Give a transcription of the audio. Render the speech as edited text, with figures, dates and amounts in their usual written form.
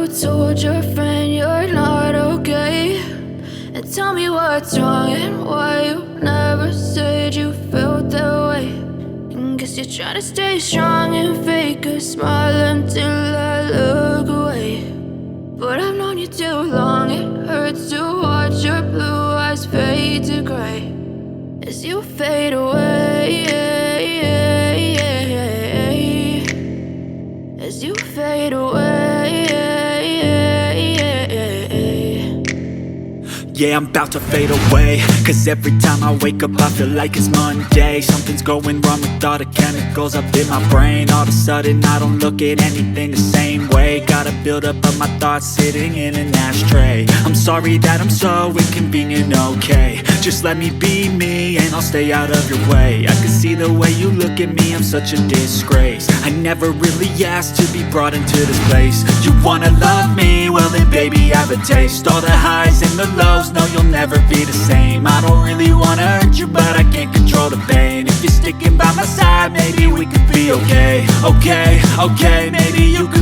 told your friend you're not okay? And tell me what's wrong and why you never said you felt that way. And guess you're trying to stay strong and fake a smile until I look away. But I've known you too long, it hurts to watch your blue eyes fade to gray as you fade away, as you fade away. Yeah, I'm about to fade away, cause every time I wake up I feel like it's Monday. Something's going wrong with all the chemicals up in my brain. All of a sudden I don't look at anything the same way. Got a buildup of my thoughts sitting in an ashtray. I'm sorry that I'm so inconvenient, okay? Just let me be me and I'll stay out of your way. I can see the way you look at me, I'm such a disgrace. I never really asked to be brought into this place. You wanna love me? Well then baby, have a taste. All the highs and the lows, no, you'll never be the same. I don't really wanna hurt you, but I can't control the pain. If you're sticking by my side, maybe we could be okay. Okay, maybe you could